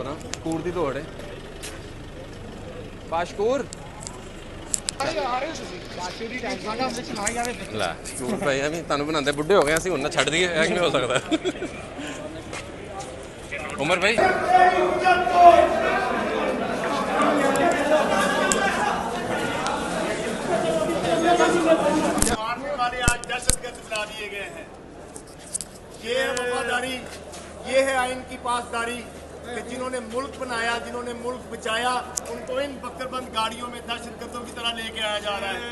परा कूर दी दौड़ है पाशकूर ला कूर भाई हम तुहानू बनाते बुढ़े हो गए असं हूँ छड़ दिए है कि हो सकता उमर भाई वाले आज दहशतगर्द बना दिए गए हैं। ये है वफादारी, ये है आइन की पासदारी कि जिन्होंने मुल्क बनाया, जिन्होंने मुल्क बचाया, उनको इन बकरबंद गाड़ियों में दहशतगर्दों की तरह लेके आया जा रहा है।